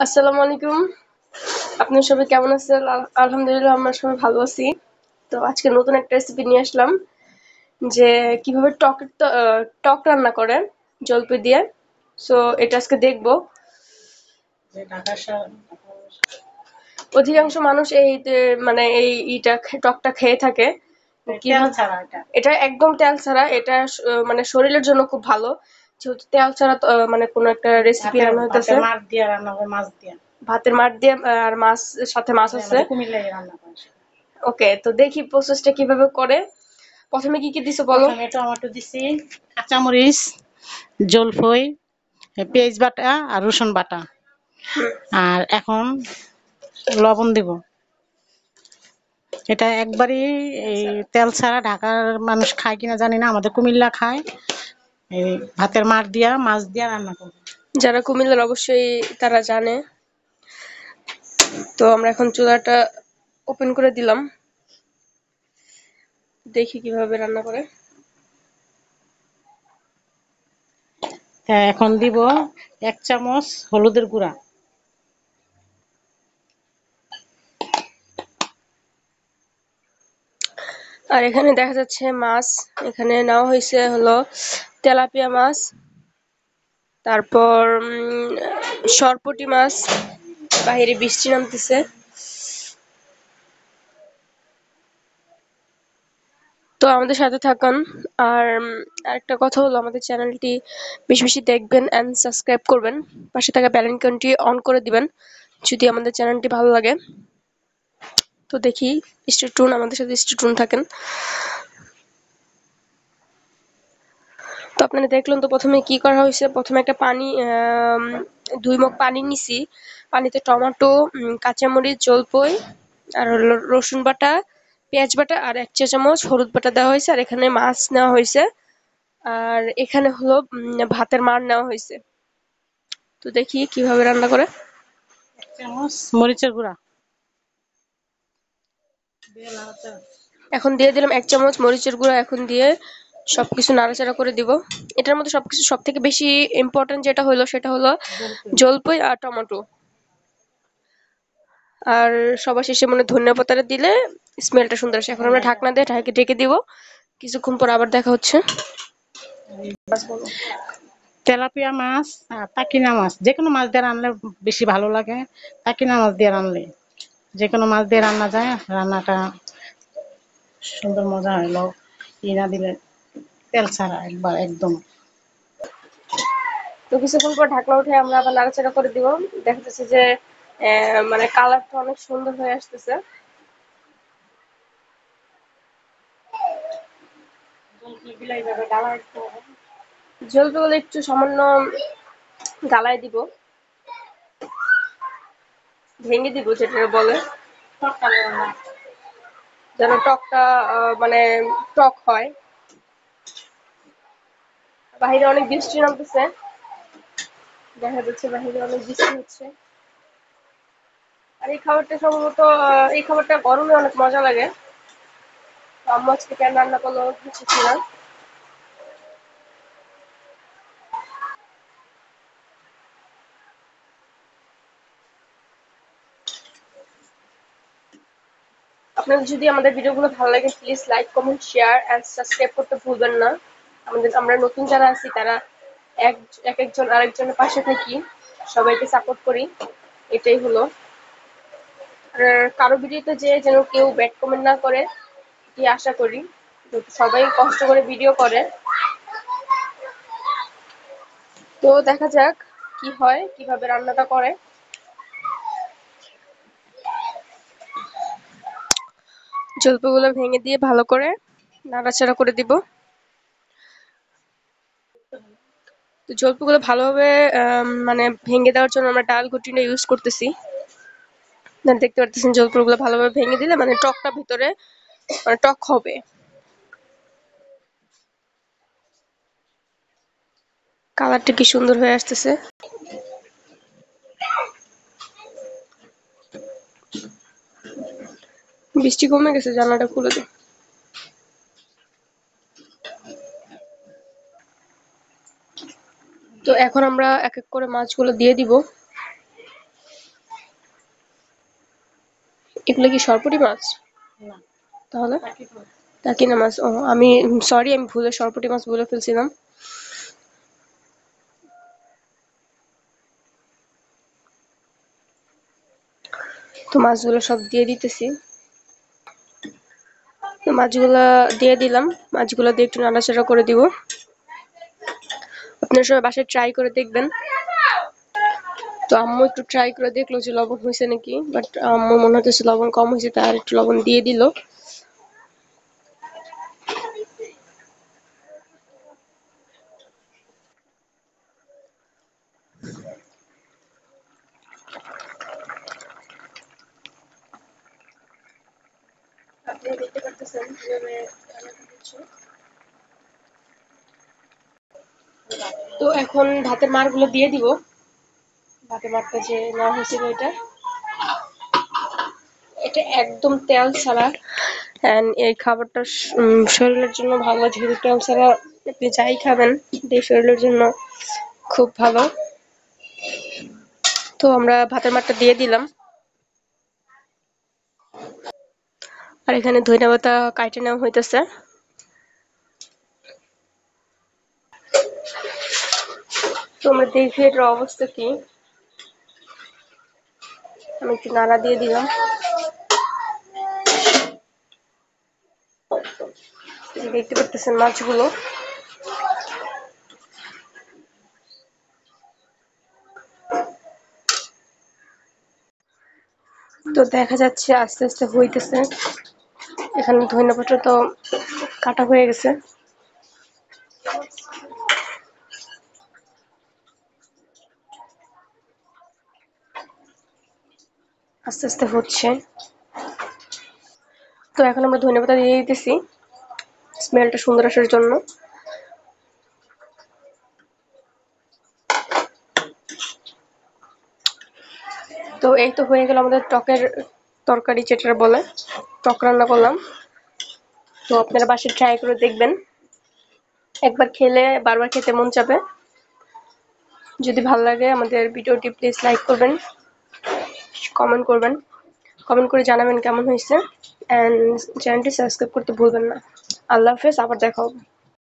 আসসালামু আলাইকুম। আপনারা সবাই কেমন আছেন? আলহামদুলিল্লাহ আমরা সবাই ভালো আছি। তো আজকে নতুন একটা রেসিপি নিয়ে আসলাম যে কিভাবে টক রান্না করে জলপাই দিয়ে। সো এটা আজকে দেখবো। অধিকাংশ মানুষ মানে এইটা টকটা খেয়ে থাকে। এটা একদম তেল ছাড়া। এটা মানে শরীরের জন্য খুব ভালো। যেহেতু তেল ছাড়া মানে কোনো একটা রেসিপি রান্না হইতেছে ভাতের মাড় দিয়ে আর মাছ সাথে মাছ আছে। ওকে, তো দেখি প্রসেসটা কিভাবে করে। প্রথমে কি কি দিছো বলো। প্রথমে টমেটো দিছি, কাঁচামরিচ, জলফই, পেঁয়াজ বাটা আর রসুন বাটা। আর এখন লবণ দিব। এটা একবারই এই তেল ছাড়া। ঢাকার মানুষ খায় কিনা জানি না, আমাদের কুমিল্লা খায়। এই ভাতের মাড় দিয়া মাছ দিয়া রান্না করব। যারা কুমিল্লার অবশ্যই তারা জানে। তো আমরা এখন চুলাটা ওপেন করে দিলাম, দেখি কিভাবে রান্না করে। এখন দিব 1 চামচ হলুদের গুঁড়া, আর এখানে দেখা যাচ্ছে মাছ। এখানে নেওয়া হয়েছে হলো তেলাপিয়া মাছ, তারপর সরপুঁটি মাছ। বাহিরে বৃষ্টি নামতেছে। তো আমাদের সাথে থাকুন। আর আরেকটা কথা হলো, আমাদের চ্যানেলটি বেশি বেশি দেখবেন এন্ড সাবস্ক্রাইব করবেন। পাশে থাকা বেল আইকনটি অন করে দিবেন যদি আমাদের চ্যানেলটি ভালো লাগে। তো দেখি, স্টে টিউন, আমাদের সাথে স্টে টিউন থাকেন। তো আপনারা দেখলেন তো প্রথমে কি করা হয়েছে। প্রথমে একটা পানি 2 মগ পানি নিছি। পানিতে টমেটো, কাঁচামরিচ, জলপাই আর হলো রসুন বাটা, পেঁয়াজ বাটা আর 1 চা চামচ হলুদ বাটা দেওয়া হয়েছে। আর এখানে মাছ নেওয়া হয়েছে। আর এখানে হলো ভাতের মাড় নেওয়া হয়েছে। তো দেখি কিভাবে রান্না করে। 1 চামচ মরিচের গুঁড়া, এখন দিয়ে দিলাম 1 চামচ মরিচের গুঁড়া। এখন দিয়ে সবকিছু নাড়াচাড়া করে দিব। এটার মধ্যে সবকিছু সবথেকে বেশি ইম্পর্টেন্ট যেটা হলো সেটা হলো জলপাই আর টমেটো। আর সবার শেষে ধনিয়া পাতাটা দিলে স্মেলটা সুন্দর আসে। এখন আমরা ঢাকনা দিয়ে ঢেকে দিব। কিছুক্ষণ পর আবার দেখা হচ্ছে। তেলাপিয়া মাছ আর টাকিনা মাছ, যে কোনো মাছ দিয়ে রান্নলে বেশি ভালো লাগে। টাকিনা মাছ দিয়ে রান্নলে, যে কোনো মাছ দিয়ে রান্না যায়, রান্নাটা সুন্দর মজা হলো। না দিলে তেল ছাড়া একবার একদম। তো কিছুক্ষণ পর ঢাকনা উঠে আমরা আবার নাড়াচাড়া করে দিব। দেখা যাচ্ছে যে মানে কালারটা অনেক সুন্দর হয়ে আসতেছে। জলপাইগুলো একটু সামান্য গালায় দিব, ভেঙে দিব যেটা বলে, যেন টকটা মানে টক হয়। বাহিরে অনেক বৃষ্টি নামতেছে, দেখা যাচ্ছে বাহিরে অনেক বৃষ্টি হচ্ছে। আর এই খাবারটা সম্ভবত এই খাবারটা গরমে অনেক মজা লাগে। তো আম্মু আজকে কেন রান্না করলো বুঝতেছি না। আপনাদের যদি আমাদের ভিডিওগুলো ভালো লাগে, please like, comment, share and subscribe করতে ভুলবেন না। আমরা নতুন যারা আছি তারা একজন আরেকজনের পাশে থাকি, সবাইকে সাপোর্ট করি, এটাই হলো। আর কারো ভিডিওতে যেন কেউ ব্যাড কমেন্ট না করে, এটি আশা করি। সবাই কষ্ট করে ভিডিও করে। তো দেখা যাক কি হয়, কিভাবে রান্নাটা করে। জলপাইগুলো ভেঙে দিয়ে ভালো করে নাড়াচাড়া করে দিব। তো জলপাইগুলো ভালোভাবে মানে ভেঙে দেওয়ার জন্য আমরা ডাল ঘুটনিটা ইউজ করতেছি। দেখতে পারতেছেন জলপাইগুলো ভালোভাবে ভেঙে দিলে মানে টকটা ভিতরে মানে টক হবে। কালারটা কি সুন্দর হয়ে আসতেছে। বৃষ্টি কমে গেছে, জানলাটা খুলে দিই। তো এখন আমরা এক এক করে মাছগুলো দিয়ে দিব। এগুলো কি সরপুঁটি মাছ? না, তাহলে টাকি মাছ। টাকিনা মাছ। ও আমি সরি, আমি ভুলে সরপুঁটি মাছ বলে ফেলছিলাম। তো মাছগুলো সব দিয়ে দিতেছি। তো মাছগুলা দিয়ে দিলাম, মাছগুলো দিয়ে একটু নাড়াচাড়া করে দিব। আপনারা সবাই বাসায় ট্রাই করে দেখবেন। তো আম্মু একটু ট্রাই করে দেখলো যে লবণ হয়েছে নাকি, বাট আম্মু মনে হচ্ছে লবণ কম হয়েছে, তার একটু লবণ দিয়ে দিল। আপনারা দেখতে পারতেছেন কিভাবে রান্নাটা হচ্ছে। তো এখন ভাতের মাড়গুলো দিয়ে দিব। ভাতের মাড়টা যে নেওয়া হয়েছিল এটা, এটা একদম তেল ছাড়া। এন্ড এই খাবারটা শরীরের জন্য ভালো, যেহেতু তেল ছাড়া আপনি যাই খাবেন এই শরীরের জন্য খুব ভালো। তো আমরা ভাতের মাড়টা দিয়ে দিলাম। আর এখানে ধনিয়া পাতা কাটে নেওয়া হইতেছে। তো আমরা দেখি এটার অবস্থা কি। আমি একটু নাড়া দিয়ে দিলাম। দেখতে পারতেছেন মাছগুলো। তো দেখা যাচ্ছে আস্তে আস্তে হইতেছে। এখানে ধনিয়া পাতা তো কাটা হয়ে গেছে। আস্তে আস্তে হচ্ছে। তো এখন আমরা ধনিয়া পাতা দিয়ে দিতেছি স্মেলটা সুন্দর আসার জন্য। তো এই তো হয়ে গেল আমাদের টকের তরকারি, যেটা বলে টক রান্না করলাম। তো আপনারা বাসায় ট্রাই করে দেখবেন, একবার খেলে বারবার খেতে মন চাবে। যদি ভালো লাগে আমাদের ভিডিওটি প্লিজ লাইক করবেন, কমেন্ট করবেন, কমেন্ট করে জানাবেন কেমন হয়েছে, এন্ড চ্যানেলটি সাবস্ক্রাইব করতে ভুলবেন না। আল্লাহ হাফেজ, আবার দেখা হবে।